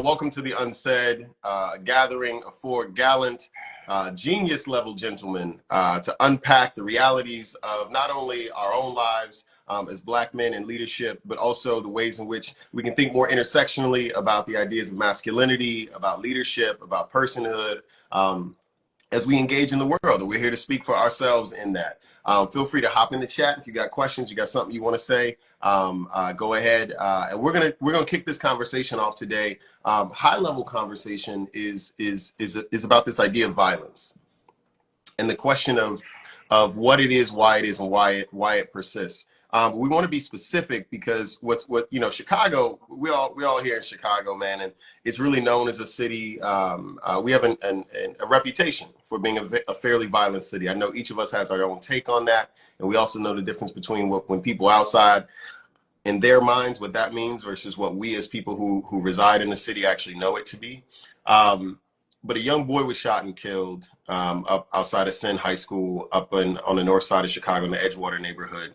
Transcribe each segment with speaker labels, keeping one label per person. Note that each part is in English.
Speaker 1: Welcome to the Unsaid gathering of four gallant, genius-level gentlemen to unpack the realities of not only our own lives as Black men in leadership, but also the ways in which we can think more intersectionally about the ideas of masculinity, about leadership, about personhood, as we engage in the world. And we're here to speak for ourselves in that. Feel free to hop in the chat if you got questions, you got something you want to say. Go ahead, and we're gonna kick this conversation off today. High-level conversation is about this idea of violence and the question of what it is, why it is, and why it persists. We want to be specific because Chicago, we all here in Chicago, man, and it's really known as a city. We have a reputation for being a fairly violent city. I know each of us has our own take on that, and we also know the difference between when people outside, in their minds, what that means versus what we as people who reside in the city actually know it to be. But a young boy was shot and killed up outside of Senn High School up on the north side of Chicago in the Edgewater neighborhood.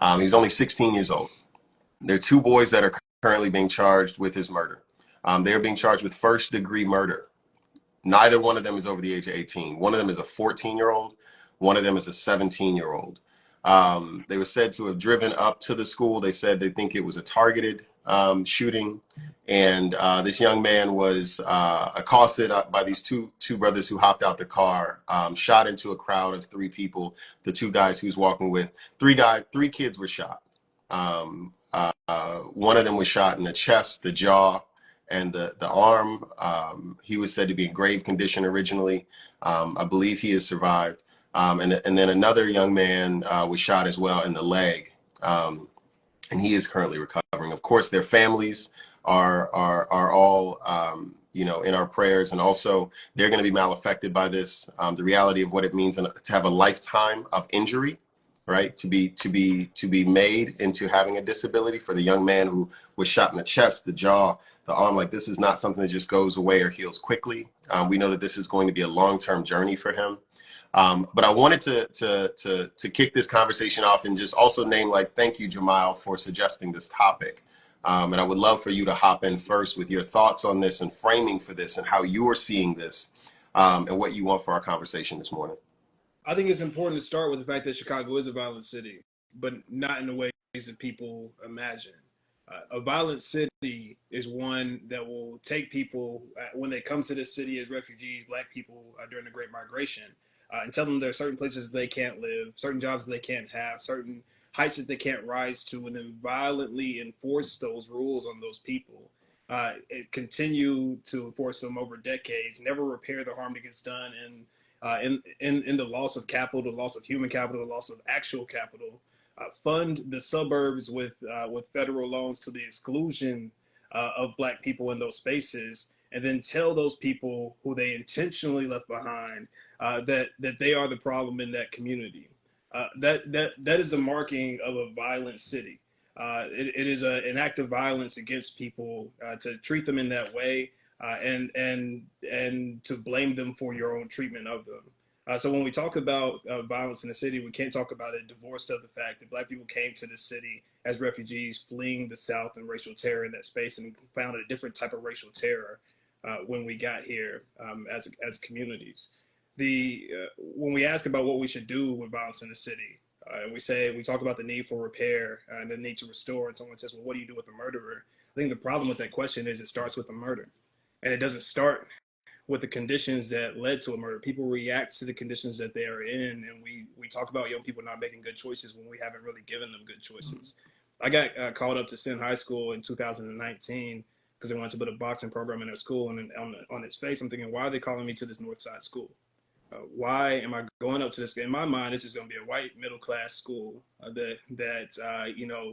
Speaker 1: He was only 16 years old. There are two boys that are currently being charged with his murder. They're being charged with first-degree murder. Neither one of them is over the age of 18. One of them is a 14-year-old. One of them is a 17-year-old. They were said to have driven up to the school. They said they think it was a targeted shooting. And this young man was accosted by these two brothers who hopped out the car, shot into a crowd of three people, the two guys he was walking with. Three kids were shot. One of them was shot in the chest, the jaw, and the arm. He was said to be in grave condition originally. I believe he has survived. And then another young man was shot as well in the leg, and he is currently recovering. Of course, their families are all in our prayers, and also they're going to be malaffected by this. The reality of what it means to have a lifetime of injury, right? To be made into having a disability for the young man who was shot in the chest, the jaw, the arm. Like, this is not something that just goes away or heals quickly. We know that this is going to be a long-term journey for him. But I wanted to kick this conversation off and just also name, thank you, Jamal, for suggesting this topic. And I would love for you to hop in first with your thoughts on this and framing for this and how you're seeing this and what you want for our conversation this morning.
Speaker 2: I think it's important to start with the fact that Chicago is a violent city, but not in the ways that people imagine. A violent city is one that will take people when they come to this city as refugees, Black people during the Great Migration, and tell them there are certain places that they can't live, certain jobs that they can't have, certain heights that they can't rise to, and then violently enforce those rules on those people. Continue to enforce them over decades, never repair the harm that gets done in the loss of capital, the loss of human capital, the loss of actual capital. Fund the suburbs with federal loans to the exclusion of Black people in those spaces, and then tell those people who they intentionally left behind that they are the problem in that community. That is a marking of a violent city. It is an act of violence against people to treat them in that way and to blame them for your own treatment of them. So when we talk about violence in the city, we can't talk about it divorced of the fact that Black people came to this city as refugees, fleeing the South and racial terror in that space, and found a different type of racial terror when we got here as communities. When we ask about what we should do with violence in the city, and we talk about the need for repair and the need to restore, and someone says, well, what do you do with a murderer? I think the problem with that question is it starts with a murder, and it doesn't start with the conditions that led to a murder. People react to the conditions that they are in, and we talk about young people not making good choices when we haven't really given them good choices. I got called up to Senn High School in 2019 because they wanted to put a boxing program in their school, and on its face, I'm thinking, why are they calling me to this North Side school? Why am I going up to this? In my mind, this is going to be a white middle-class school that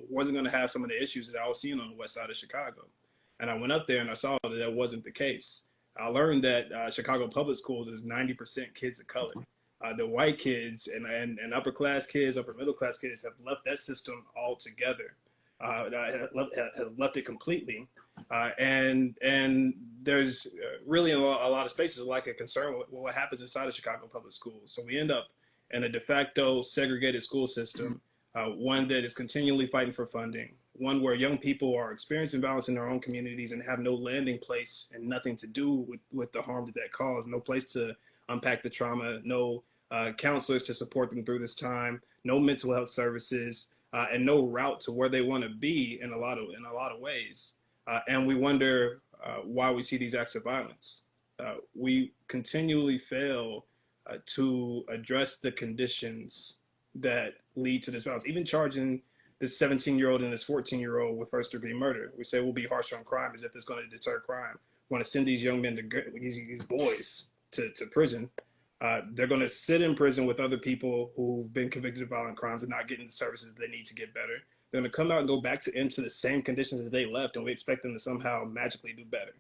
Speaker 2: wasn't going to have some of the issues that I was seeing on the west side of Chicago. And I went up there and I saw that wasn't the case. I learned that Chicago public schools is 90% kids of color. The white kids and upper class kids, upper middle class kids have left that system altogether. Have left it completely. And there's really a lot of spaces like a concern with what happens inside of Chicago public schools. So we end up in a de facto segregated school system, one that is continually fighting for funding, one where young people are experiencing violence in their own communities and have no landing place and nothing to do with the harm that caused, no place to unpack the trauma, no counselors to support them through this time, no mental health services, and no route to where they want to be in a lot of ways. And we wonder why we see these acts of violence. We continually fail to address the conditions that lead to this violence. Even charging this 17-year-old and this 14-year-old with first-degree murder, we say we'll be harsher on crime as if it's going to deter crime. We want to send these young men these boys to prison. They're going to sit in prison with other people who've been convicted of violent crimes and not getting the services they need to get better. They're going to come out and go back into the same conditions as they left, and we expect them to somehow magically do better.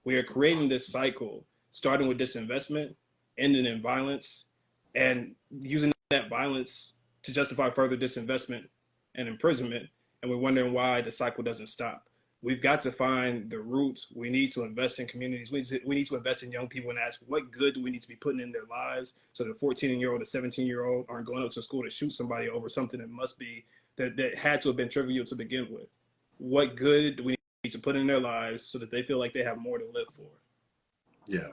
Speaker 2: We are creating this cycle, starting with disinvestment, ending in violence, and using that violence to justify further disinvestment and imprisonment. And we're wondering why the cycle doesn't stop. We've got to find the roots. We need to invest in communities. We need to invest in young people and ask, what good do we need to be putting in their lives so that a 14-year-old, a 17-year-old aren't going up to school to shoot somebody over something that had to have been trivial to begin with. What good do we need to put in their lives so that they feel like they have more to live for?
Speaker 1: Yeah.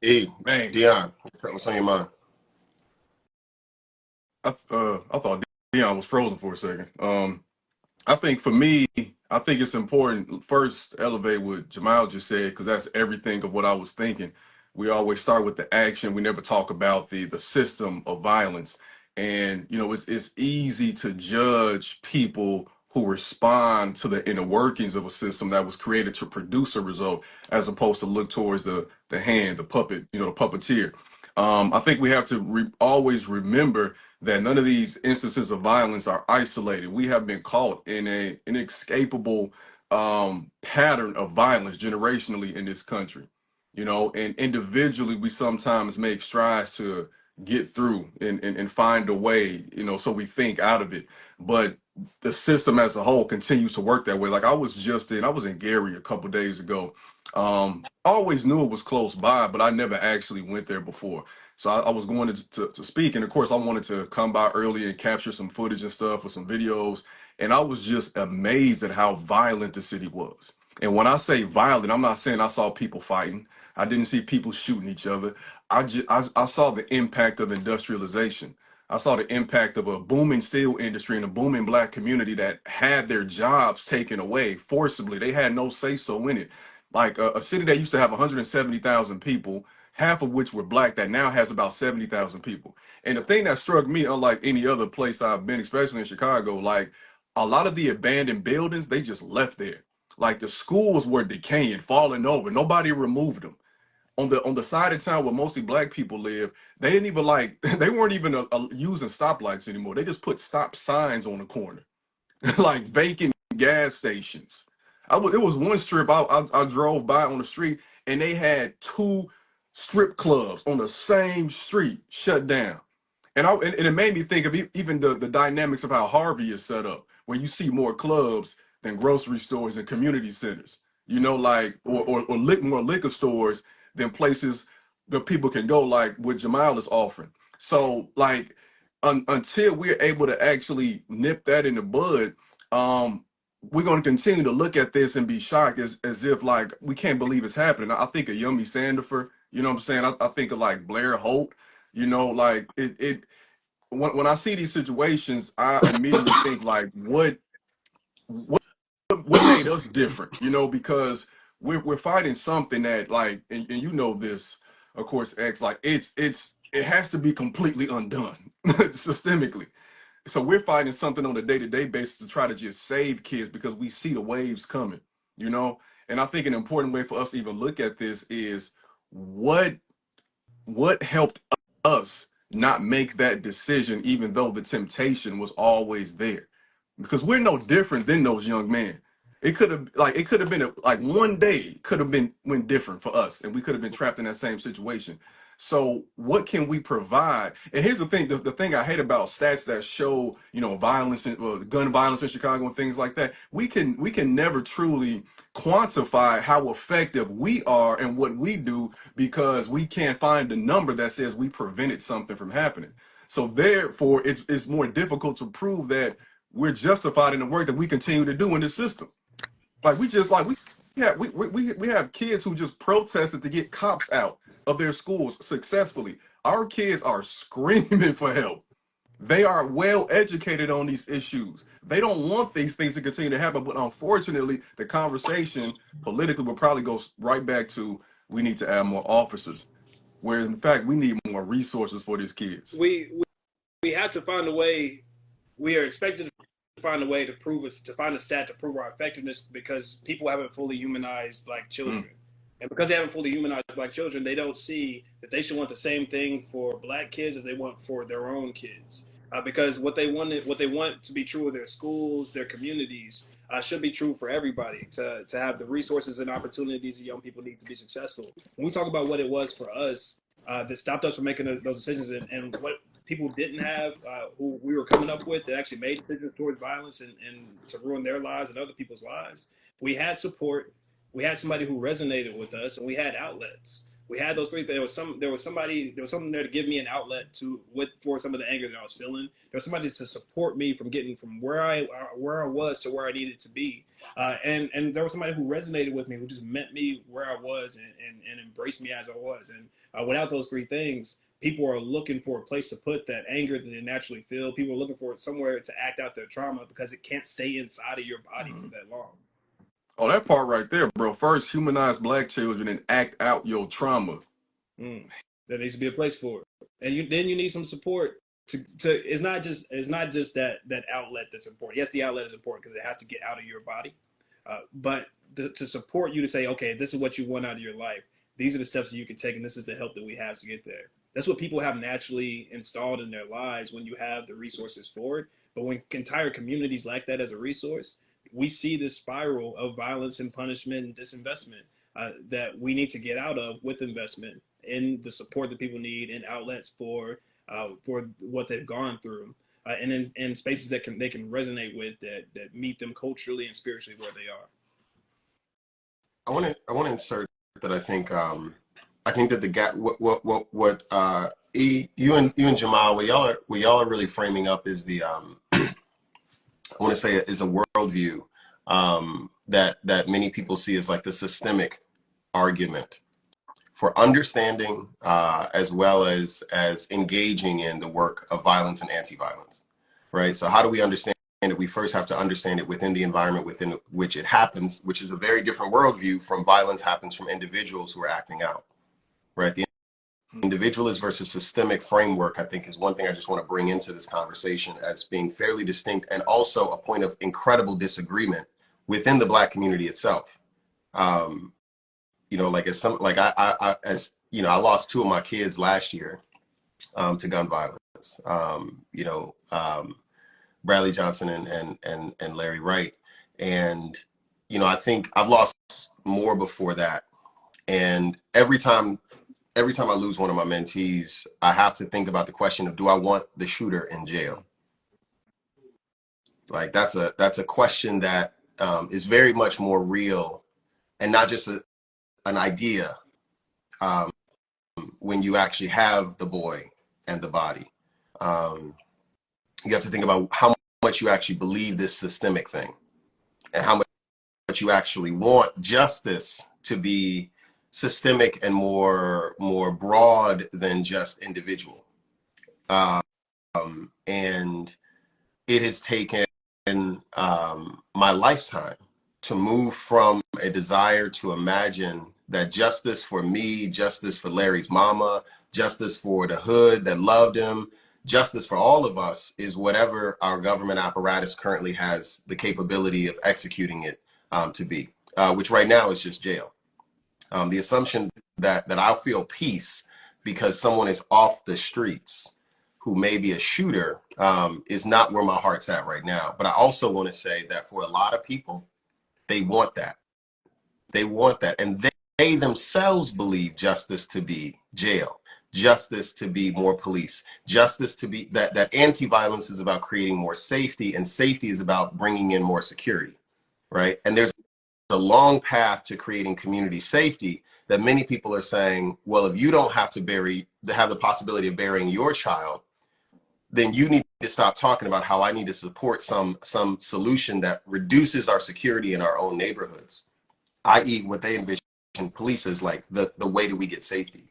Speaker 1: Dion, what's on your mind?
Speaker 3: I thought Dion was frozen for a second. I think for me, I think it's important first elevate what Jamal just said, because that's everything of what I was thinking. We always start with the action. We never talk about the system of violence. And, you know, it's easy to judge people who respond to the inner workings of a system that was created to produce a result, as opposed to look towards the hand, the puppet, you know, the puppeteer. I think we have to always remember that none of these instances of violence are isolated. We have been caught in an inescapable pattern of violence generationally in this country, you know, and individually we sometimes make strides to get through and find a way, you know, so we think out of it. But the system as a whole continues to work that way. Like I was in Gary a couple days ago. I always knew it was close by, but I never actually went there before. So I was going to speak, and of course I wanted to come by early and capture some footage and stuff with some videos. And I was just amazed at how violent the city was. And when I say violent, I'm not saying I saw people fighting. I didn't see people shooting each other. I saw the impact of industrialization. I saw the impact of a booming steel industry and a booming Black community that had their jobs taken away forcibly. They had no say-so in it. Like a city that used to have 170,000 people, half of which were Black, that now has about 70,000 people. And the thing that struck me, unlike any other place I've been, especially in Chicago, like a lot of the abandoned buildings, they just left there. Like the schools were decaying, falling over. Nobody removed them. On the side of town where mostly Black people live, they didn't even they weren't even using stoplights anymore. They just put stop signs on the corner, like vacant gas stations. It was one strip I drove by on the street, and they had 2 strip clubs on the same street shut down. And it made me think of even the dynamics of how Harvey is set up, where you see more clubs than grocery stores and community centers, you know, like or more liquor stores than places that people can go, like what Jamal is offering. So like until we're able to actually nip that in the bud, we're going to continue to look at this and be shocked as if like we can't believe it's happening. I think of Yummy Sandifer, you know what I'm saying? I think of like Blair Holt, you know, like when I see these situations, I immediately think like what made us different, you know, because we're fighting something that like, and you know this, of course, X, like it has to be completely undone systemically. So we're fighting something on a day-to-day basis to try to just save kids because we see the waves coming, you know? And I think an important way for us to even look at this is what helped us not make that decision, even though the temptation was always there. Because we're no different than those young men. It could have been like one day could have been went different for us, and we could have been trapped in that same situation. So what can we provide? And here's the thing: the thing I hate about stats that show, you know, violence and gun violence in Chicago and things like that. We can never truly quantify how effective we are and what we do because we can't find a number that says we prevented something from happening. So therefore, it's more difficult to prove that we're justified in the work that we continue to do in the system. Like we have kids who just protested to get cops out of their schools successfully. Our kids are screaming for help. They are well educated on these issues. They don't want these things to continue to happen, but unfortunately, the conversation politically will probably go right back to we need to add more officers, where in fact we need more resources for these kids.
Speaker 2: We have to find a way. We are expected to find a way to find a stat to prove our effectiveness, because people haven't fully humanized Black children. And because they haven't fully humanized Black children, they don't see that they should want the same thing for Black kids as they want for their own kids. Because what they want to be true of their schools, their communities, should be true for everybody, to have the resources and opportunities that young people need to be successful. When we talk about what it was for us that stopped us from making those decisions, and what people didn't have, who we were coming up with, that actually made decisions towards violence and to ruin their lives and other people's lives, we had support. We had somebody who resonated with us, and we had outlets. We had those three things. There was something there to give me an outlet for some of the anger that I was feeling. There was somebody to support me from getting from where I was to where I needed to be. And there was somebody who resonated with me, who just met me where I was and embraced me as I was. And without those three things, people are looking for a place to put that anger that they naturally feel. People are looking for somewhere to act out their trauma, because it can't stay inside of your body for that long.
Speaker 3: Oh, that part right there, bro. First, humanize Black children and act out your trauma.
Speaker 2: There needs to be a place for it, and then you need some support. It's not just that outlet that's important. Yes, the outlet is important because it has to get out of your body, but to support you to say, okay, this is what you want out of your life. These are the steps that you can take, and this is the help that we have to get there. That's what people have naturally installed in their lives when you have the resources for it. But when entire communities lack that as a resource, we see this spiral of violence and punishment and disinvestment that we need to get out of, with investment in the support that people need and outlets for what they've gone through, and in spaces that they can resonate with, that meet them culturally and spiritually where they are.
Speaker 1: I want to insert that I think that the gap, what you and Jamal, what y'all are really framing up is the I want to say is a worldview that many people see as like the systemic argument for understanding as well as engaging in the work of violence and anti-violence, right? So how do we understand it? We first have to understand it within the environment within which it happens, which is a very different worldview from violence happens from individuals who are acting out, right? The individualist versus systemic framework, I think, is one thing I just want to bring into this conversation as being fairly distinct, and also a point of incredible disagreement within the Black community itself. Like I lost two of my kids last year to gun violence. Bradley Johnson and Larry Wright, and I think I've lost more before that, and every time I lose one of my mentees, I have to think about the question of, do I want the shooter in jail? Like that's a question that is very much more real, and not just an idea when you actually have the boy and the body. You have to think about how much you actually believe this systemic thing, and how much you actually want justice to be systemic and more broad than just individual. And it has taken my lifetime to move from a desire to imagine that justice for me, justice for Larry's mama, justice for the hood that loved him, justice for all of us is whatever our government apparatus currently has the capability of executing it to be, which right now is just jail. The assumption that I'll feel peace because someone is off the streets who may be a shooter is not where my heart's at right now. But I also want to say that for a lot of people, they want that. They want that. And they themselves believe justice to be jail, justice to be more police, justice to be that anti-violence is about creating more safety, and safety is about bringing in more security, right? And there's a long path to creating community safety that many people are saying, well, if you don't have to have the possibility of burying your child, then you need to stop talking about how I need to support some solution that reduces our security in our own neighborhoods, i.e. what they envision police as like the way that we get safety.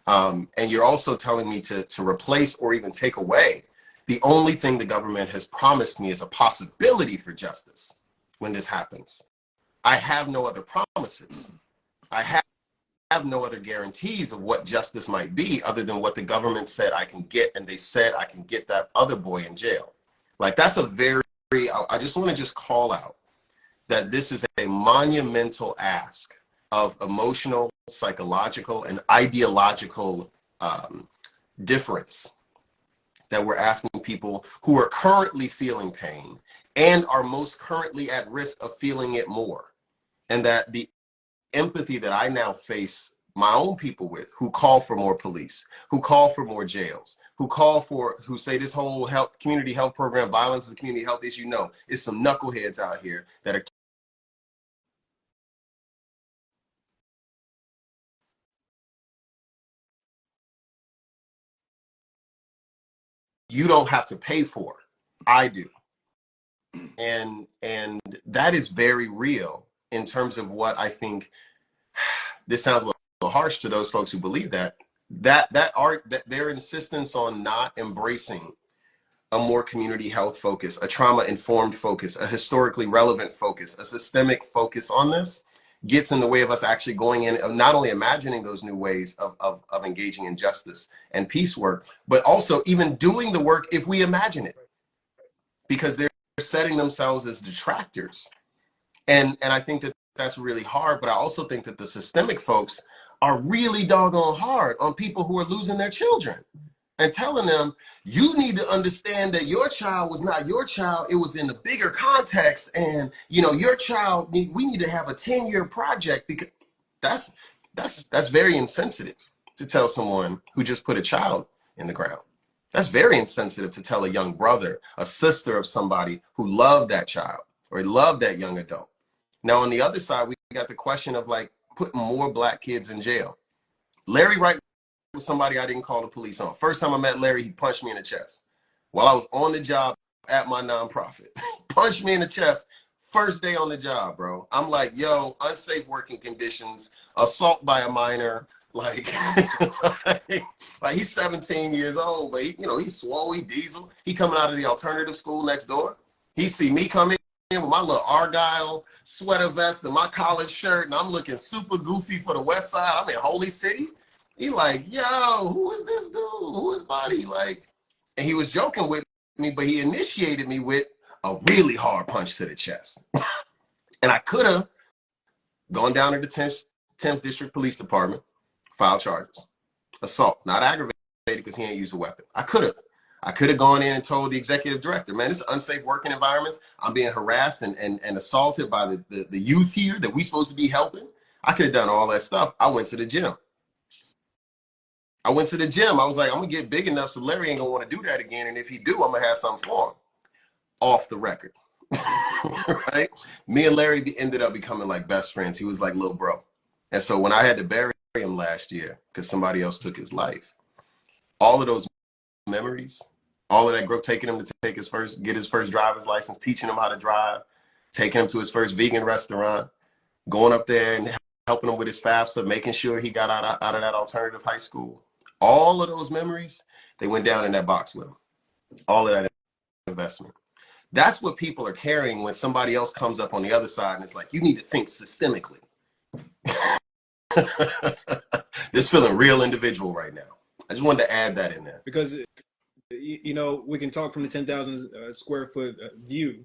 Speaker 1: And you're also telling me to replace or even take away the only thing the government has promised me is a possibility for justice when this happens. I have no other promises. I have no other guarantees of what justice might be other than what the government said I can get, and they said I can get that other boy in jail. Like, that's a very, I just want to just call out that this is a monumental ask of emotional, psychological, and ideological difference that we're asking people who are currently feeling pain and are most currently at risk of feeling it more. And that the empathy that I now face my own people with, who call for more police, who call for more jails, who say this whole community health program, violence is a community health issue. No, it's some knuckleheads out here that are you don't have to pay for. I do. And that is very real in terms of what I think. This sounds a little harsh to those folks who believe that their insistence on not embracing a more community health focus, a trauma-informed focus, a historically relevant focus, a systemic focus on this gets in the way of us actually going in, not only imagining those new ways of engaging in justice and peace work, but also even doing the work if we imagine it, because they're setting themselves as detractors. And I think that that's really hard, but I also think that the systemic folks are really doggone hard on people who are losing their children and telling them, you need to understand that your child was not your child. It was in a bigger context. And, you know, your child, we need to have a 10-year project, because that's very insensitive to tell someone who just put a child in the ground. That's very insensitive to tell a young brother, a sister of somebody who loved that child or loved that young adult. Now, on the other side, we got the question of like putting more Black kids in jail. Larry Wright was somebody I didn't call the police on. First time I met Larry, he punched me in the chest while I was on the job at my nonprofit. Punched me in the chest first day on the job, bro. I'm like, yo, unsafe working conditions, assault by a minor, like, like he's 17 years old, but he's swole, he diesel. He coming out of the alternative school next door. He see me come in with my little Argyle sweater vest and my collared shirt, and I'm looking super goofy for the West Side. I'm in Holy City. He like, yo, who is this dude? Who is Buddy? Like, and he was joking with me, but he initiated me with a really hard punch to the chest. And I could have gone down to the 10th District Police Department, filed charges. Assault, not aggravated because he ain't used a weapon. I could have gone in and told the executive director, man, this is unsafe working environments. I'm being harassed and assaulted by the youth here that we supposed to be helping. I could have done all that stuff. I went to the gym. I was like, I'm going to get big enough so Larry ain't going to want to do that again. And if he do, I'm going to have something for him. Off the record. Right? Me and Larry ended up becoming like best friends. He was like little bro. And so when I had to bury him last year because somebody else took his life, all of those memories, all of that growth, taking him to get his first driver's license, teaching him how to drive, taking him to his first vegan restaurant, going up there and helping him with his FAFSA, making sure he got out of that alternative high school. All of those memories, they went down in that box with him. All of that investment. That's what people are carrying when somebody else comes up on the other side and it's like, you need to think systemically. This feeling real individual right now. I just wanted to add that in there.
Speaker 2: Because, we can talk from the 10,000 square foot view,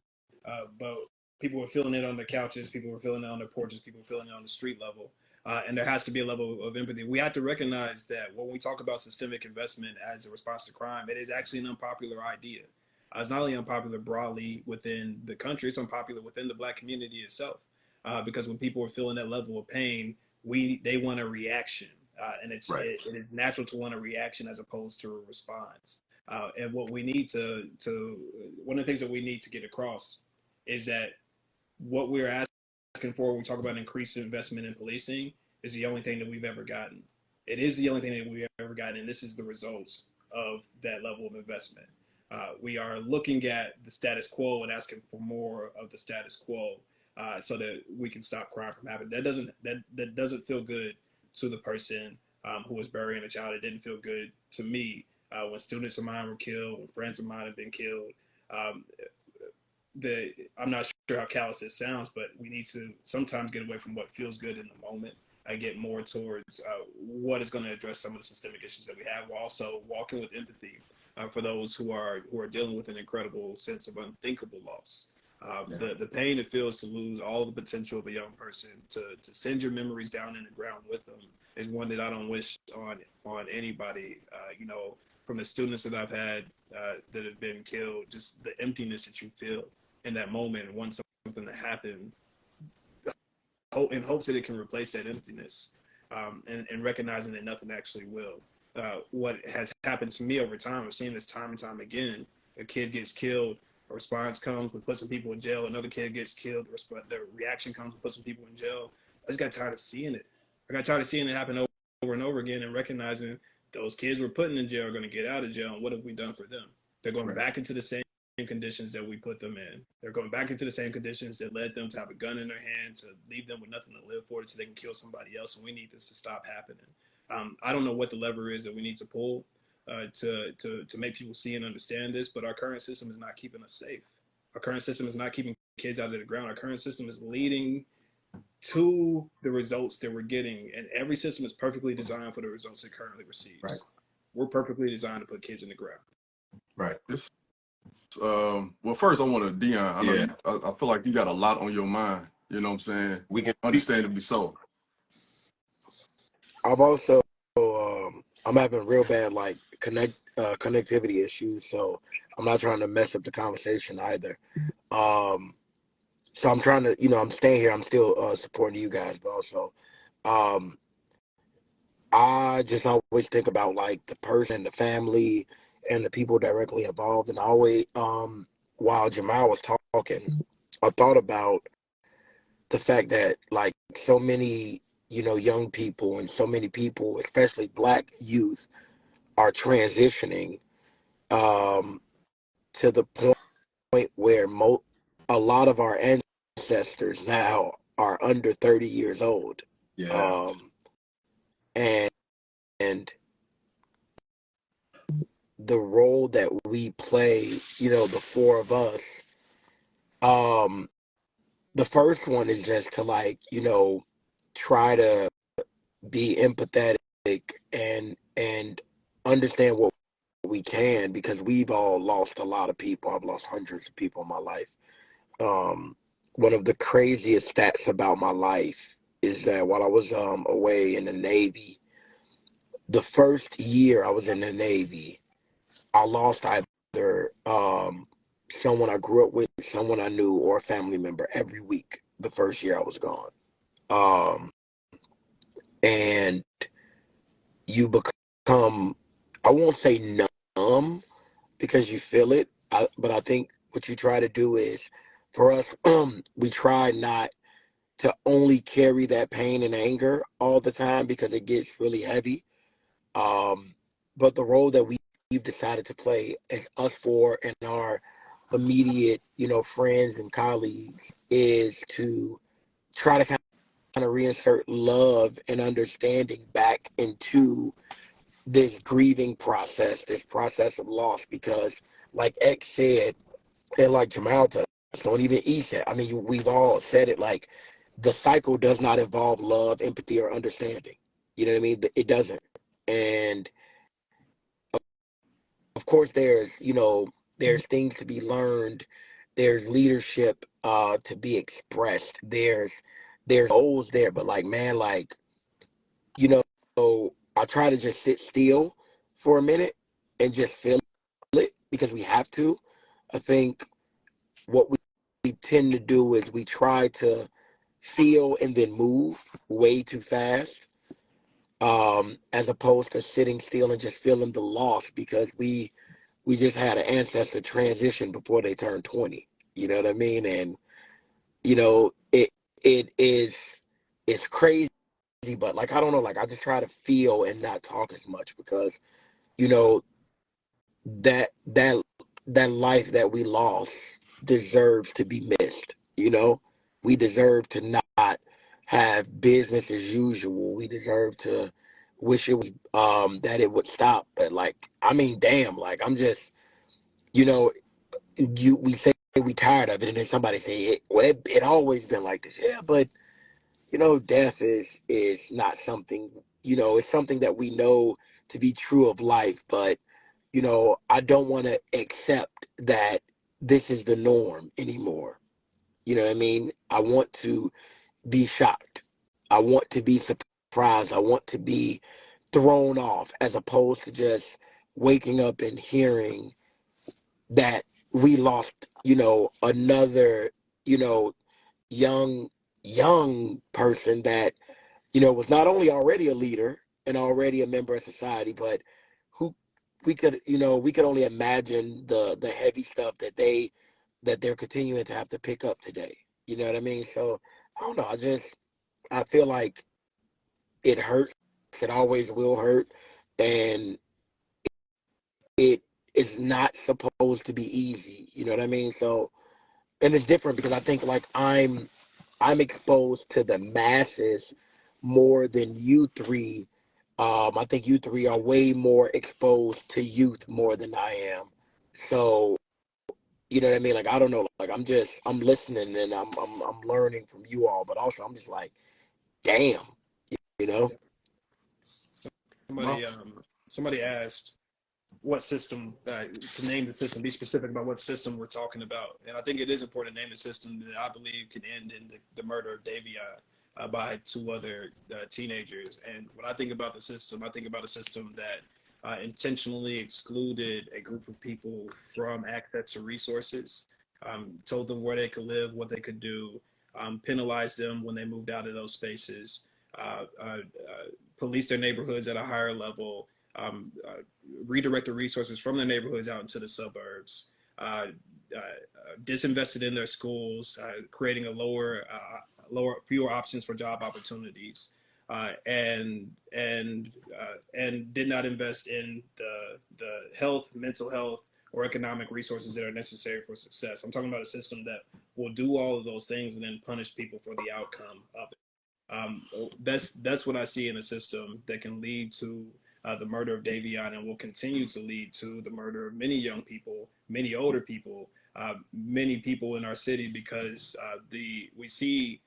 Speaker 2: but people were feeling it on the couches, people were feeling it on the porches, people were feeling it on the street level. And there has to be a level of empathy. We have to recognize that when we talk about systemic investment as a response to crime, it is actually an unpopular idea. It's not only unpopular broadly within the country, it's unpopular within the Black community itself. Because when people are feeling that level of pain, they want a reaction. And it is natural to want a reaction as opposed to a response. And what we need one of the things that we need to get across is that what we're asking for when we talk about increased investment in policing is the only thing that we've ever gotten. It is the only thing that we've ever gotten, and this is the results of that level of investment. We are looking at the status quo and asking for more of the status quo, so that we can stop crime from happening. That doesn't feel good to the person who was burying a child. It didn't feel good to me when students of mine were killed, when friends of mine have been killed. Um, I'm not sure how callous it sounds, but we need to sometimes get away from what feels good in the moment and get more towards what is going to address some of the systemic issues that we have, while also walking with empathy for those who are dealing with an incredible sense of unthinkable loss. The pain it feels to lose all the potential of a young person, to send your memories down in the ground with them, is one that I don't wish on anybody. From the students that I've had that have been killed, just the emptiness that you feel in that moment and want something to happen, in hopes that it can replace that emptiness, and recognizing that nothing actually will. What has happened to me over time, I've seen this time and time again. A kid gets killed, a response comes, we put some people in jail. Another kid gets killed, the reaction comes, we put some people in jail. I just got tired of seeing it. I got tired of seeing it happen over and over again, and recognizing those kids we're putting in jail are going to get out of jail, and what have we done for them? They're going back into the same conditions that we put them in. They're going back into the same conditions that led them to have a gun in their hand, to leave them with nothing to live for, so they can kill somebody else. And we need this to stop happening. I don't know what the lever is that we need to pull to make people see and understand this, but our current system is not keeping us safe. Our current system is not keeping kids out of the ground. Our current system is leading to the results that we're getting, and every system is perfectly designed for the results it currently receives.
Speaker 1: Right.
Speaker 2: We're perfectly designed to put kids in the ground.
Speaker 3: Right. Well, first I want to, Dion, I know I feel like you got a lot on your mind. You know what I'm saying?
Speaker 1: We can
Speaker 3: Understandably so.
Speaker 4: I've also I'm having real bad connectivity issues, so I'm not trying to mess up the conversation either. So I'm trying to, I'm staying here. I'm still supporting you guys, but also, I just always think about like the person, the family, and the people directly involved. And I always, while Jamal was talking, I thought about the fact that like so many, young people and so many people, especially Black youth, are transitioning to the point where a lot of our ancestors now are under 30 years old.
Speaker 1: Yeah.
Speaker 4: And the role that we play, the four of us, the first one is just to try to be empathetic and understand what we can, because we've all lost a lot of people. I've lost hundreds of people in my life. One of the craziest stats about my life is that while I was away in the Navy, the first year I was in the Navy, I lost either someone I grew up with, someone I knew, or a family member every week the first year I was gone. And you become, I won't say numb because you feel it, but I think what you try to do is, for us, we try not to only carry that pain and anger all the time because it gets really heavy. But the role that we've decided to play as us four and our immediate, friends and colleagues is to try to kind of reinsert love and understanding back into this grieving process, this process of loss, because like X said, and like Jamal touched on, even E said, I mean, we've all said it, like the cycle does not involve love, empathy, or understanding. You know what I mean? It doesn't. And of course there's things to be learned, there's leadership to be expressed, there's goals there, but I try to just sit still for a minute and just feel it, because we have to. I think what we tend to do is we try to feel and then move way too fast, as opposed to sitting still and just feeling the loss, because we just had an ancestor transition before they turned 20. You know what I mean? And it's crazy, but I don't know, I just try to feel and not talk as much, because that that life that we lost deserves to be missed. You know, we deserve to not have business as usual. We deserve to wish it was that it would stop. But like, I mean, damn, like I'm just, you know, we say we tired of it, and then somebody say it always been like this. Yeah, but death is not something, it's something that we know to be true of life, but I don't want to accept that this is the norm anymore. You know what I mean? I want to be shocked. I want to be surprised. I want to be thrown off, as opposed to just waking up and hearing that we lost, another, you know, young, young person that, was not only already a leader and already a member of society, but who we could only imagine the heavy stuff that they're continuing to have to pick up today. You know what I mean? So I don't know. I feel like it hurts. It always will hurt, and it is not supposed to be easy. You know what I mean? So, and it's different because I think like I'm exposed to the masses more than you three. I think you three are way more exposed to youth more than I am. So, you know what I mean? Like I don't know. Like I'm listening and I'm learning from you all, but also I'm just like, damn, you know.
Speaker 2: Somebody somebody asked what system to name the system, be specific about what system we're talking about. And I think it is important to name the system that I believe can end in the murder of Davion by two other teenagers. And when I think about the system, I think about a system that intentionally excluded a group of people from access to resources, told them where they could live, what they could do, penalized them when they moved out of those spaces, policed their neighborhoods at a higher level, redirected resources from their neighborhoods out into the suburbs, disinvested in their schools, creating fewer options for job opportunities, and did not invest in the health, mental health, or economic resources that are necessary for success. I'm talking about a system that will do all of those things and then punish people for the outcome of it. That's what I see in a system that can lead to the murder of Davion and will continue to lead to the murder of many young people, many older people, many people in our city, because we see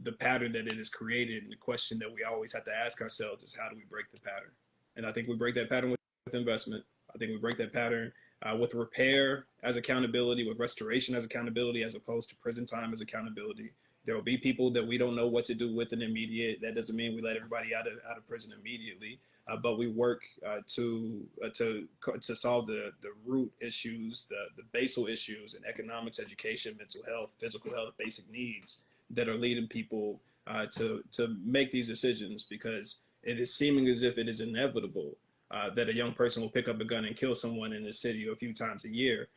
Speaker 2: the pattern that it has created, and the question that we always have to ask ourselves is, how do we break the pattern? And I think we break that pattern with investment. I think we break that pattern with repair as accountability, with restoration as accountability, as opposed to prison time as accountability. There will be people that we don't know what to do with in immediate. That doesn't mean we let everybody out of prison immediately, but we work to solve the root issues, the basal issues in economics, education, mental health, physical health, basic needs that are leading people to make these decisions, because it is seeming as if it is inevitable that a young person will pick up a gun and kill someone in the city a few times a year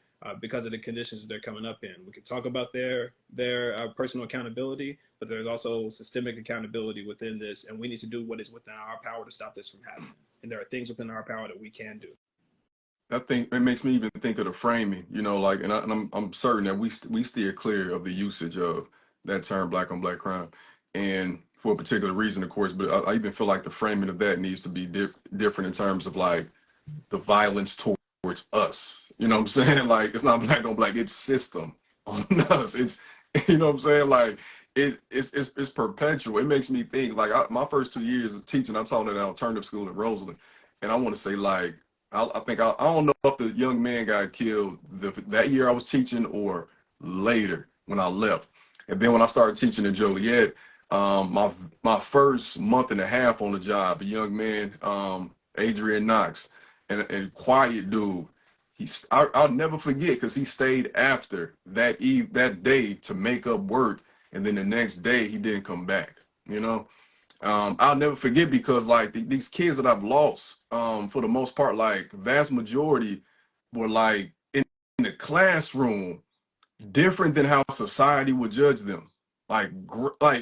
Speaker 2: because of the conditions that they're coming up in. We can talk about their personal accountability, but there's also systemic accountability within this, and we need to do what is within our power to stop this from happening. And there are things within our power that we can do.
Speaker 3: I think it makes me even think of the framing, like, and I'm certain that we steer clear of the usage of that term, black on black crime, and for a particular reason, of course. But I even feel like the framing of that needs to be different in terms of like the violence towards us. You know what I'm saying? Like, it's not black on black; it's system on us. It's you know what I'm saying? Like it's perpetual. It makes me think like my first 2 years of teaching, I taught at an alternative school in Roseland, and I want to say like. I don't know if the young man got killed that year I was teaching or later when I left. And then when I started teaching in Joliet, my first month and a half on the job, a young man, Adrian Knox, and quiet dude. I'll never forget because he stayed after that day to make up work, and then the next day he didn't come back. I'll never forget because like these kids that I've lost, for the most part, like vast majority were like in the classroom, different than how society would judge them. like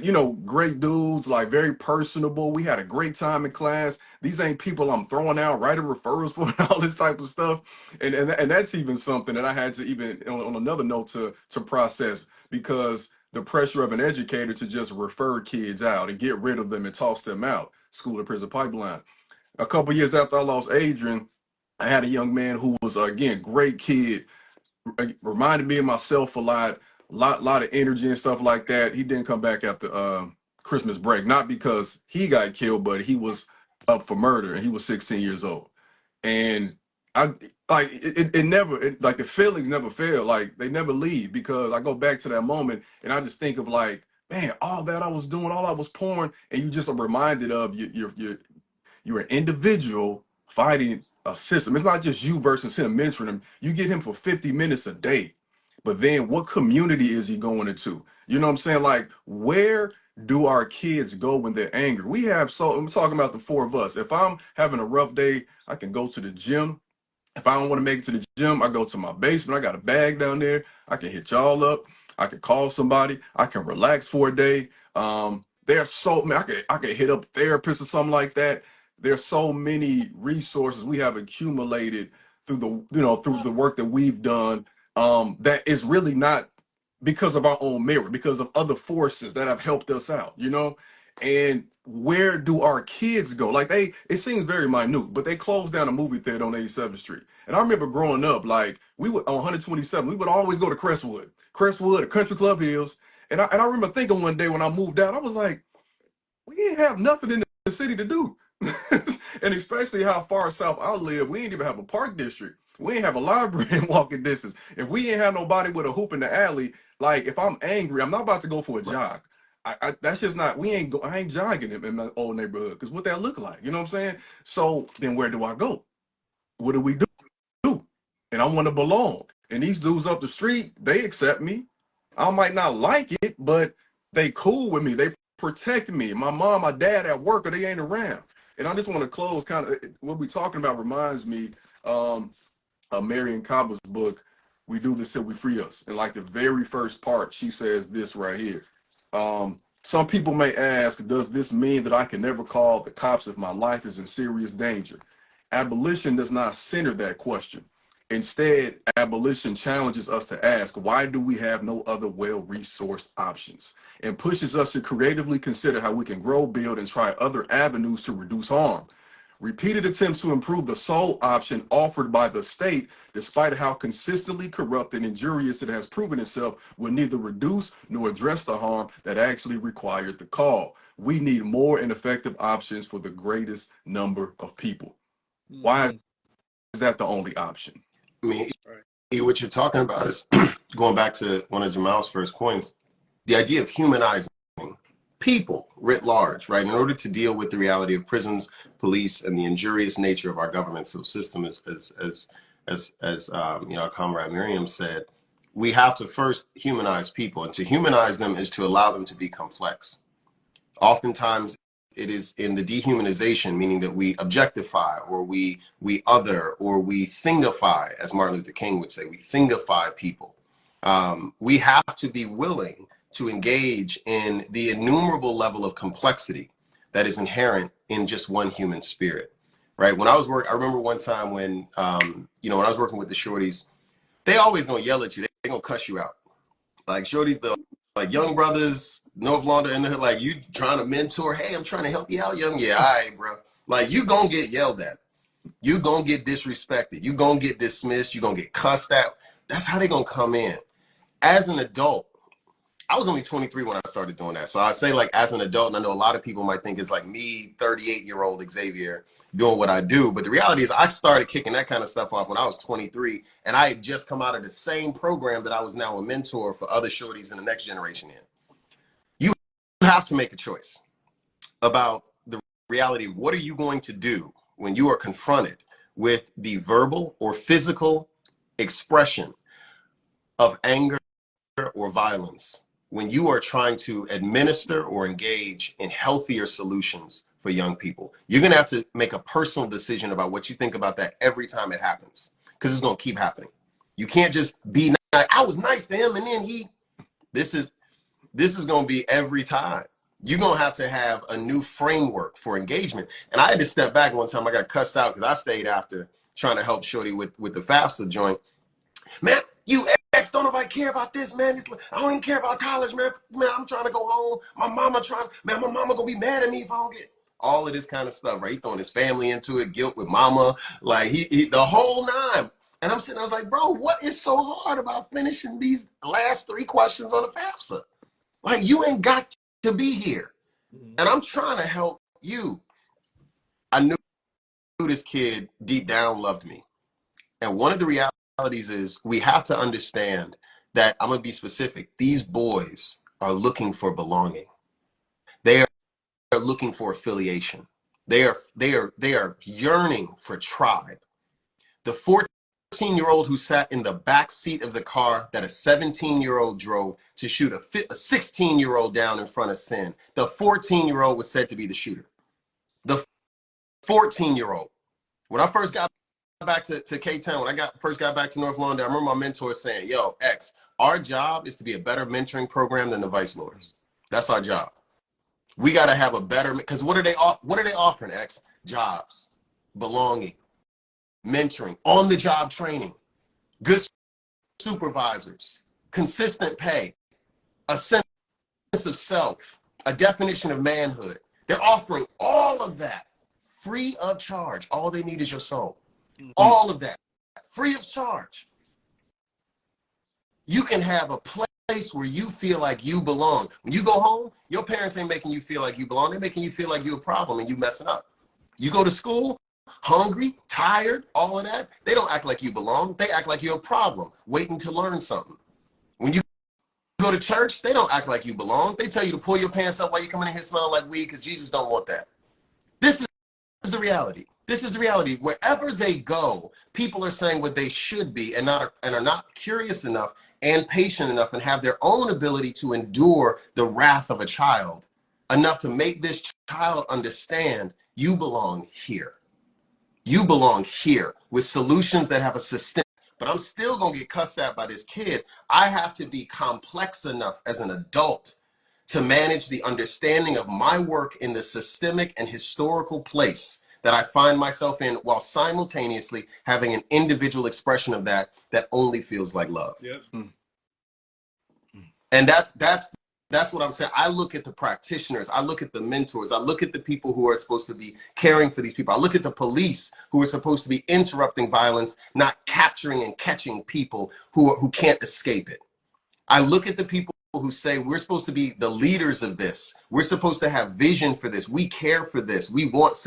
Speaker 3: you know, great dudes, like very personable. We had a great time in class. These ain't people I'm throwing out, writing referrals for, and all this type of stuff. And that's even something that I had to even on another note to process, because the pressure of an educator to just refer kids out and get rid of them and toss them out, school to prison pipeline. A couple years after I lost Adrian, I had a young man who was, again, great kid, reminded me of myself a lot of energy and stuff like that. He didn't come back after Christmas break, not because he got killed, but he was up for murder, and he was 16 years old. And I like it never like the feelings never fail, like they never leave, because I go back to that moment and I just think of like, man, all that I was doing, all I was pouring, and you just are reminded of you're an individual fighting a system. It's not just you versus him mentoring him. You get him for 50 minutes a day. But then what community is he going into? You know what I'm saying? Like, where do our kids go when they're angry? We have, so I'm talking about the four of us. If I'm having a rough day, I can go to the gym. If I don't want to make it to the gym, I go to my basement. I got a bag down there. I can hit y'all up. I can call somebody. I can relax for a day. There's so many. I can hit up therapists or something like that. There's so many resources we have accumulated through through the work that we've done, that is really not because of our own merit, because of other forces that have helped us out, you know? And where do our kids go? Like, it seems very minute, but they closed down a movie theater on 87th Street. And I remember growing up, like, we would on 127, we would always go to Crestwood, or Country Club Hills. And I remember thinking one day when I moved out, I was like, we didn't have nothing in the city to do. And especially how far south I live, we didn't even have a park district. We ain't have a library in walking distance. If we ain't have nobody with a hoop in the alley, like, if I'm angry, I'm not about to go for a jog. That's just not, I ain't jogging in my old neighborhood, because what that look like, you know what I'm saying? So then where do I go? What do we do? And I want to belong. And these dudes up the street, they accept me. I might not like it, but they cool with me. They protect me. My mom, my dad at work, or they ain't around. And I just want to close kind of what we're talking about reminds me of Marion Cobb's book, We Do This Till We Free Us. And like the very first part, she says this right here. Some people may ask, does this mean that I can never call the cops if my life is in serious danger? Abolition does not center that question. Instead, abolition challenges us to ask, why do we have no other well-resourced options? And pushes us to creatively consider how we can grow, build, and try other avenues to reduce harm. Repeated attempts to improve the sole option offered by the state, despite how consistently corrupt and injurious it has proven itself, will neither reduce nor address the harm that actually required the call. We need more and effective options for the greatest number of people. Why is that the only option?
Speaker 1: I mean, what you're talking about is going back to one of Jamal's first points, the idea of humanizing people writ large, right? In order to deal with the reality of prisons, police, and the injurious nature of our governmental system, as our comrade Miriam said, we have to first humanize people, and to humanize them is to allow them to be complex. Oftentimes, it is in the dehumanization, meaning that we objectify, or we other, or we thingify, as Martin Luther King would say, we thingify people. We have to be willing to engage in the innumerable level of complexity that is inherent in just one human spirit, right? When I was I remember one time when, when I was working with the shorties, they always gonna yell at you. They gonna cuss you out. Like shorties, like young brothers, North London in the hood, like you trying to mentor. Hey, I'm trying to help you out, young. Yeah, all right, bro. Like you gonna get yelled at. You gonna get disrespected. You gonna get dismissed. You gonna get cussed out. That's how they gonna come in. As an adult, I was only 23 when I started doing that. So I say, like, as an adult, and I know a lot of people might think it's like me, 38-year-old Xavier, doing what I do. But the reality is I started kicking that kind of stuff off when I was 23, and I had just come out of the same program that I was now a mentor for other shorties in the next generation in. You have to make a choice about the reality of what are you going to do when you are confronted with the verbal or physical expression of anger or violence, when you are trying to administer or engage in healthier solutions for young people. You're going to have to make a personal decision about what you think about that every time it happens, because it's going to keep happening. You can't just be nice. I was nice to him, and then This is going to be every time. You're going to have a new framework for engagement. And I had to step back one time. I got cussed out because I stayed after trying to help Shorty with the FAFSA joint. Man, you ex, don't nobody care about this, man. I don't even care about college, man. Man, I'm trying to go home. My mama going to be mad at me if I don't get all of this kind of stuff, right? He throwing his family into it, guilt with mama, like he the whole nine. And I'm sitting, I was like, bro, what is so hard about finishing these last 3 questions on the FAFSA? Like, you ain't got to be here. And I'm trying to help you. I knew this kid deep down loved me. And one of the realities is we have to understand that, I'm going to be specific, these boys are looking for belonging. They are looking for affiliation. They are yearning for tribe. The 14-year-old who sat in the back seat of the car that a 17-year-old drove to shoot a 16-year-old down in front of Sin, the 14-year-old was said to be the shooter. The 14-year-old. When I first got back to K-Town, when I first got back to North London, I remember my mentor saying, yo, X, our job is to be a better mentoring program than the Vice Lords. That's our job. We got to have a better, because what are they offering, X? Jobs, belonging, mentoring, on-the-job training, good supervisors, consistent pay, a sense of self, a definition of manhood. They're offering all of that free of charge. All they need is your soul. All of that free of charge. You can have a place where you feel like you belong. When you go home, your parents ain't making you feel like you belong. They're making you feel like you're a problem and you messing up. You go to school, hungry, tired, all of that. They don't act like you belong. They act like you're a problem, waiting to learn something. When you go to church, they don't act like you belong. They tell you to pull your pants up while you're coming in here smelling like weed because Jesus don't want that. This is the reality. This is the reality. Wherever they go, people are saying what they should be and are not curious enough and patient enough and have their own ability to endure the wrath of a child enough to make this child understand you belong here. You belong here with solutions that have a system. But I'm still going to get cussed at by this kid. I have to be complex enough as an adult to manage the understanding of my work in the systemic and historical place that I find myself in, while simultaneously having an individual expression of that only feels like love.
Speaker 2: Yep.
Speaker 1: And that's what I'm saying. I look at the practitioners, I look at the mentors, I look at the people who are supposed to be caring for these people. I look at the police who are supposed to be interrupting violence, not capturing and catching people who can't escape it. I look at the people who say we're supposed to be the leaders of this. We're supposed to have vision for this. We care for this. We want.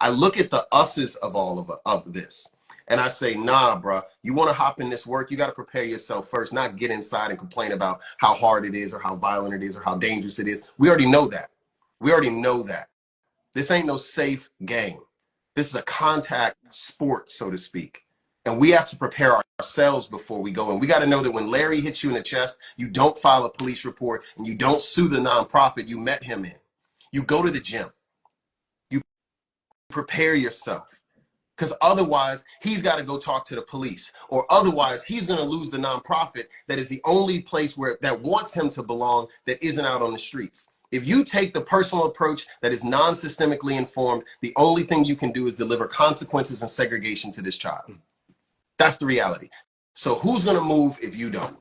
Speaker 1: I look at the us's of all of this, and I say, nah, bro. You want to hop in this work? You got to prepare yourself first. Not get inside and complain about how hard it is, or how violent it is, or how dangerous it is. We already know that. We already know that. This ain't no safe game. This is a contact sport, so to speak. And we have to prepare ourselves before we go in. We got to know that when Larry hits you in the chest, you don't file a police report and you don't sue the nonprofit you met him in. You go to the gym. You prepare yourself. Because otherwise, he's got to go talk to the police. Or otherwise, he's going to lose the nonprofit that is the only place that wants him to belong, that isn't out on the streets. If you take the personal approach that is non-systemically informed, the only thing you can do is deliver consequences and segregation to this child. That's the reality. So who's going to move if you don't?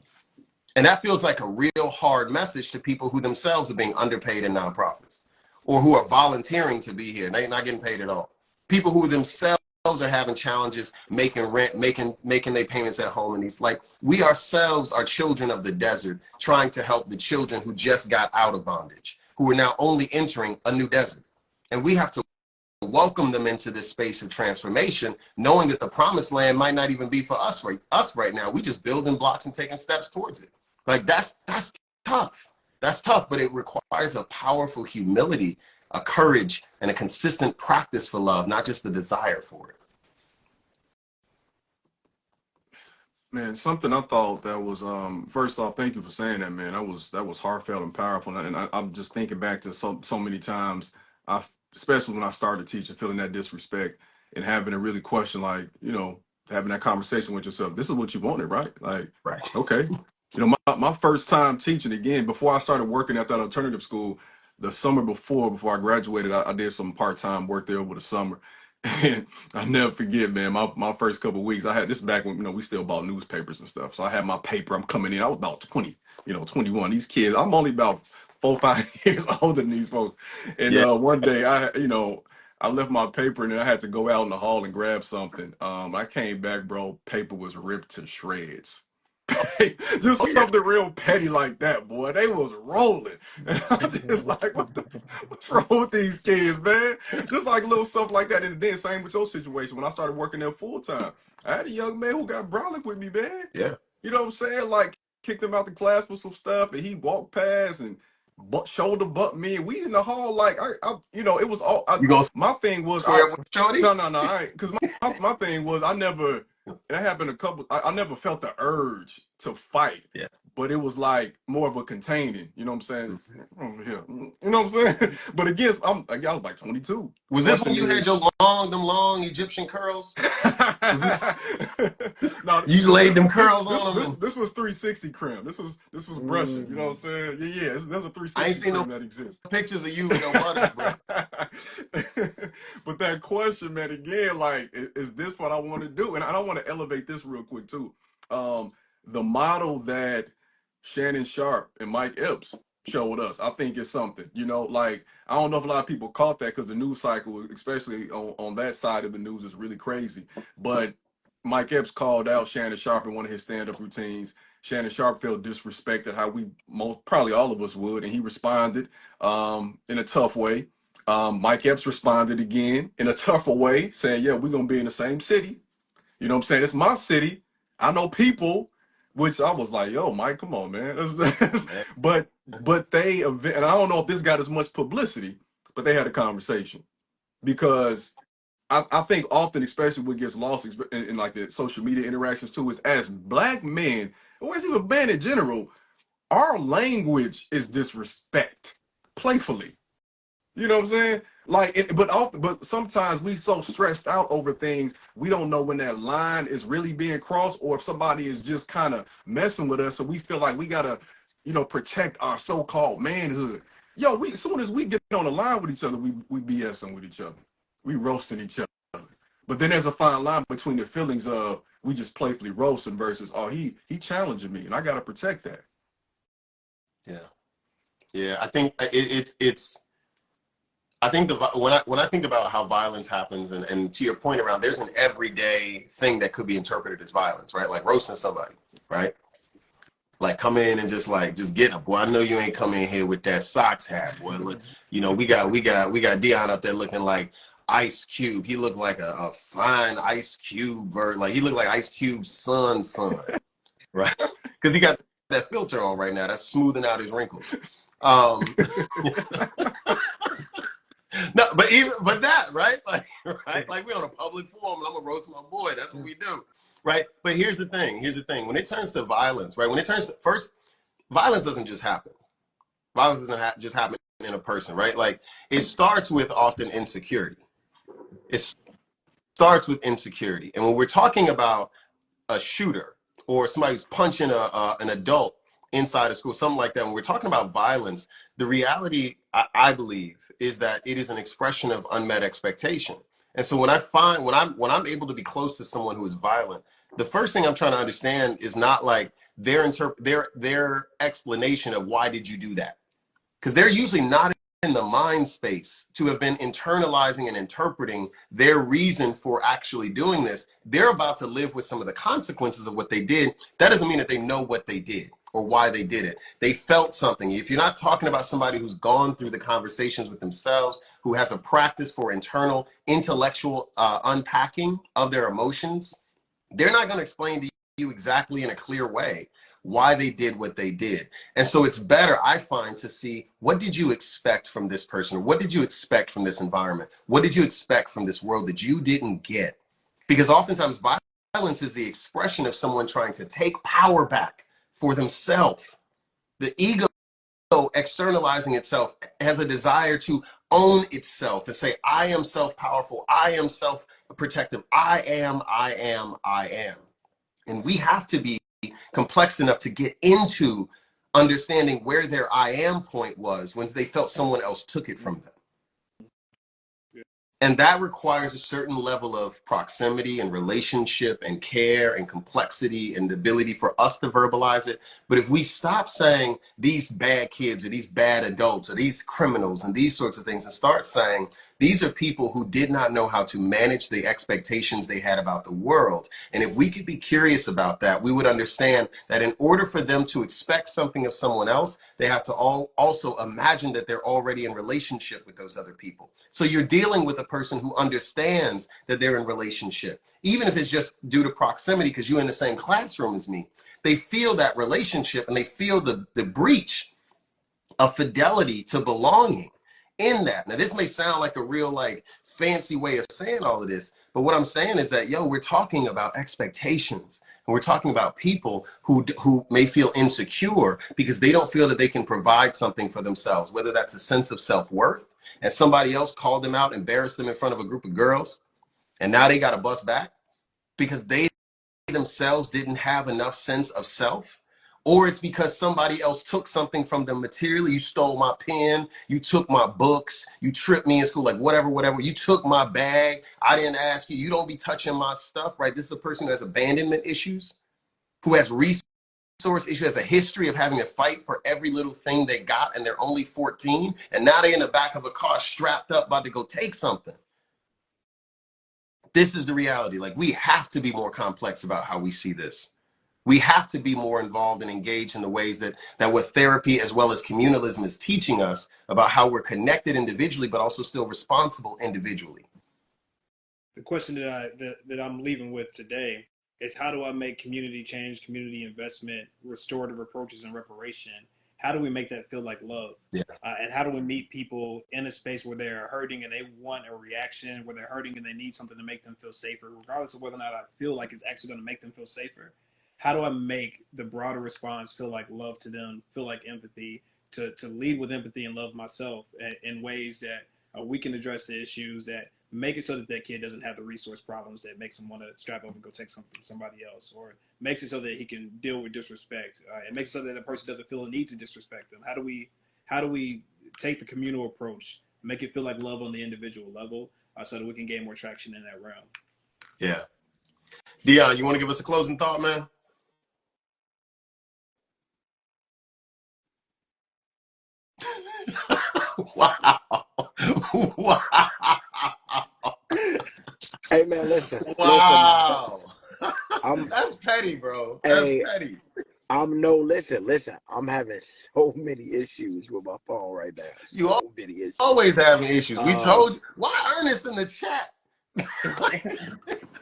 Speaker 1: And that feels like a real hard message to people who themselves are being underpaid in nonprofits, or who are volunteering to be here. They're not getting paid at all. People who themselves are having challenges making rent, making their payments at home. And these, like, we ourselves are children of the desert, trying to help the children who just got out of bondage, who are now only entering a new desert. And we have to welcome them into this space of transformation, knowing that the promised land might not even be for us right now. We just building blocks and taking steps towards it. Like, that's tough. That's tough, but it requires a powerful humility, a courage, and a consistent practice for love, not just the desire for it.
Speaker 3: Man, something I thought that was, first off, thank you for saying that, man. That was heartfelt and powerful. And I'm just thinking back to so many times, especially when I started teaching, feeling that disrespect and having to really question, like, having that conversation with yourself. This is what you wanted, right? Like,
Speaker 1: Right.
Speaker 3: Okay. You know, my first time teaching, again, before I started working at that alternative school, the summer before I graduated, I did some part-time work there over the summer. And I never forget, man, my first couple of weeks, I had this back when, we still bought newspapers and stuff. So I had my paper, I'm coming in, I was about 20, 21. These kids, I'm only about 4 or 5 years older than these folks. And
Speaker 1: Yeah.
Speaker 3: one day I left my paper and then I had to go out in the hall and grab something. I came back, bro, paper was ripped to shreds. Just
Speaker 1: Oh, yeah.
Speaker 3: something real petty like that, boy. They was rolling. And I'm just like, what's wrong with these kids, man? Just like little stuff like that. And then same with your situation. When I started working there full time, I had a young man who got brolic with me, man.
Speaker 1: Yeah.
Speaker 3: You know what I'm saying? Like, kicked him out the class for some stuff, and he walked past and shoulder bumped me, and we in the hall like it was all.
Speaker 1: You gonna
Speaker 3: My thing was
Speaker 1: square with Shorty?
Speaker 3: no, because my thing was that happened I never felt the urge to fight.
Speaker 1: Yeah.
Speaker 3: But it was like more of a containing, you know what I'm saying?
Speaker 1: Mm-hmm.
Speaker 3: Oh, yeah. You know what I'm saying? But again, I was like 22.
Speaker 1: Was this when you had your long Egyptian curls?
Speaker 3: No,
Speaker 1: You laid them curls on them.
Speaker 3: This was 360 crim. This was brushing. You know what I'm saying? Yeah. There's a 360
Speaker 1: I ain't seen
Speaker 3: crim
Speaker 1: no
Speaker 3: that exists.
Speaker 1: pictures of you with no butters, bro.
Speaker 3: But that question, man, again, like, is this what I want to do? And I don't want to elevate this real quick too. The model that Shannon Sharp and Mike Epps showed us, I think is something, like, I don't know if a lot of people caught that because the news cycle, especially on that side of the news, is really crazy. But Mike Epps called out Shannon Sharp in one of his stand-up routines. Shannon Sharp felt disrespected, how probably all of us would, and he responded in a tough way. Mike Epps responded again in a tougher way, saying, yeah, we're going to be in the same city. You know what I'm saying? It's my city. I know people, which I was like, yo, Mike, come on, man. But they, and I don't know if this got as much publicity, but they had a conversation. Because I think often, especially what gets lost in like the social media interactions too, is as Black men, or as even men in general, our language is disrespect, playfully. You know what I'm saying? Like, but sometimes we so stressed out over things, we don't know when that line is really being crossed, or if somebody is just kind of messing with us, so we feel like we gotta, protect our so-called manhood. Yo, as soon as we get on the line with each other, we BSing with each other, we roasting each other. But then there's a fine line between the feelings of we just playfully roasting versus, oh, he challenging me, and I gotta protect that.
Speaker 1: Yeah. I think it's. I think when I think about how violence happens, and to your point around, there's an everyday thing that could be interpreted as violence, right? Like roasting somebody, right? Like come in and just get them. Boy, I know you ain't come in here with that socks hat, boy. Look, we got Dion up there looking like Ice Cube. He looked like a fine Ice Cube like he looked like Ice Cube's son, right? Because he got that filter on right now that's smoothing out his wrinkles. No, but that, right? Like we on a public forum and I'm gonna roast my boy. That's what we do, right? But here's the thing. When it turns to violence, right? When it turns to violence doesn't just happen. Violence doesn't just happen in a person, right? Like it starts with often insecurity. It starts with insecurity, and when we're talking about a shooter or somebody who's punching an adult inside of school, something like that. When we're talking about violence, the reality, I believe, is that it is an expression of unmet expectation. And so when I'm able to be close to someone who is violent, the first thing I'm trying to understand is not like their explanation of why did you do that, because they're usually not in the mind space to have been internalizing and interpreting their reason for actually doing this. They're about to live with some of the consequences of what they did. That doesn't mean that they know what they did or why they did it. They felt something. If you're not talking about somebody who's gone through the conversations with themselves, who has a practice for internal intellectual unpacking of their emotions, they're not going to explain to you exactly in a clear way why they did what they did. And so it's better, I find, to see, what did you expect from this person? What did you expect from this environment? What did you expect from this world that you didn't get? Because oftentimes violence is the expression of someone trying to take power back for themselves. The ego externalizing itself has a desire to own itself and say, I am self-powerful, I am self-protective, I am. And we have to be complex enough to get into understanding where their I am point was when they felt someone else took it from them. And that requires a certain level of proximity and relationship and care and complexity and the ability for us to verbalize it. But if we stop saying these bad kids or these bad adults or these criminals and these sorts of things and start saying these are people who did not know how to manage the expectations they had about the world. And if we could be curious about that, we would understand that in order for them to expect something of someone else, they have to also imagine that they're already in relationship with those other people. So you're dealing with a person who understands that they're in relationship, even if it's just due to proximity because you're in the same classroom as me. They feel that relationship and they feel the breach of fidelity to belonging in that. Now, this may sound like a real like fancy way of saying all of this, but what I'm saying is that, we're talking about expectations and we're talking about people who may feel insecure because they don't feel that they can provide something for themselves, whether that's a sense of self-worth and somebody else called them out, embarrassed them in front of a group of girls, and now they got to bust back because they themselves didn't have enough sense of self. Or it's because somebody else took something from them materially. You stole my pen, you took my books, you tripped me in school, like whatever, you took my bag, I didn't ask you, you don't be touching my stuff, right? This is a person who has abandonment issues, who has resource issues, has a history of having to fight for every little thing they got, and they're only 14, and now they're in the back of a car strapped up about to go take something. This is the reality. Like, we have to be more complex about how we see this. We have to be more involved and engaged in the ways that what therapy as well as communalism is teaching us about how we're connected individually, but also still responsible individually.
Speaker 2: The question that I'm leaving with today is, how do I make community change, community investment, restorative approaches, and reparation? How do we make that feel like love?
Speaker 1: Yeah.
Speaker 2: And how do we meet people in a space where they're hurting and they want a reaction, where they're hurting and they need something to make them feel safer, regardless of whether or not I feel like it's actually going to make them feel safer? How do I make the broader response feel like love to them, feel like empathy, to lead with empathy and love myself in ways that we can address the issues that make it so that that kid doesn't have the resource problems that makes him want to strap up and go take something from somebody else, or makes it so that he can deal with disrespect, and makes it so that the person doesn't feel a need to disrespect them. How do we take the communal approach, make it feel like love on the individual level, so that we can gain more traction in that realm?
Speaker 1: Yeah. Dion, you want to give us a closing thought, man? Wow. Wow.
Speaker 4: Hey man, listen.
Speaker 1: Wow.
Speaker 4: Listen,
Speaker 1: That's petty, bro. That's petty.
Speaker 4: Listen. I'm having so many issues with my phone right now.
Speaker 1: You
Speaker 4: So many issues.
Speaker 1: always having issues. We told you. Why Ernest in the chat?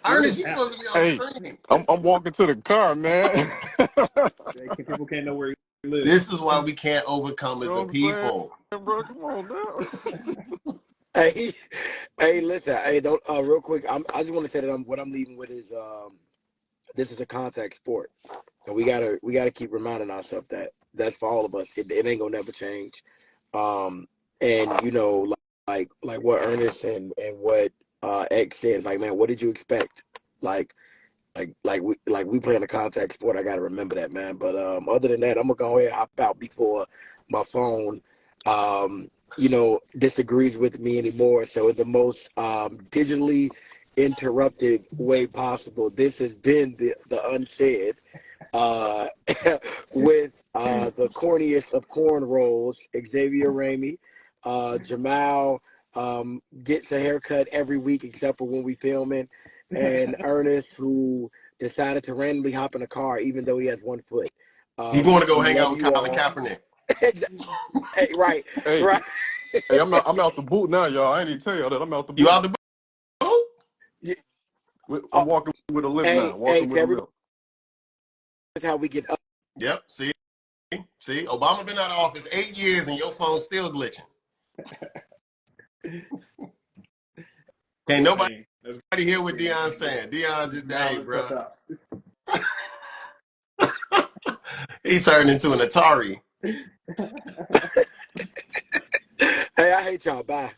Speaker 1: Ernest, you supposed to be on screen.
Speaker 3: I'm walking to the car, man.
Speaker 2: People can't know where he lives.
Speaker 1: This is why we can't overcome as a people.
Speaker 3: Bro, come on now.
Speaker 4: Hey, listen. Hey, don't real quick. I just want to say that what I'm leaving with is this is a contact sport, so we gotta keep reminding ourselves that that's for all of us. It ain't gonna never change. And like what Ernest and what X says, like, man, what did you expect? Like we playing a contact sport. I gotta remember that, man. But other than that, I'm gonna go ahead and hop out before my phone disagrees with me anymore. So in the most digitally interrupted way possible, this has been the Unsaid with the corniest of corn rolls, Xavier Ramey. Jamal gets a haircut every week except for when we filming, and Ernest, who decided to randomly hop in a car even though he has one foot.
Speaker 1: He want to go hang out with Colin Kaepernick.
Speaker 4: Hey, right.
Speaker 3: Hey, I'm out the boot now, y'all. I ain't even tell y'all that I'm out the boot.
Speaker 1: You out the boot?
Speaker 4: Yeah.
Speaker 3: I'm walking with a limp now. Walking with a limp.
Speaker 4: That's how we get up.
Speaker 1: Yep. See, Obama been out of office 8 years and your phone's still glitching. Ain't nobody here with Dion saying. Dion just died, bro. He turned into an Atari.
Speaker 4: Hey, I hate y'all. Bye.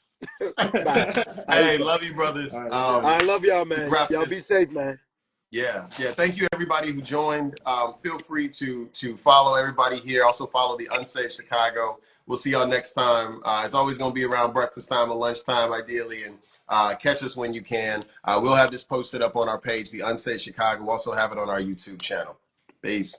Speaker 4: Bye.
Speaker 1: Hey, love you, brothers.
Speaker 2: Right,
Speaker 4: I love y'all, man. Y'all be safe, man.
Speaker 1: Yeah. Thank you, everybody who joined. Feel free to follow everybody here. Also follow the Unsaid Chicago. We'll see y'all next time. It's always going to be around breakfast time or lunchtime, ideally, and catch us when you can. We'll have this posted up on our page, the Unsaid Chicago. We'll also have it on our YouTube channel. Peace.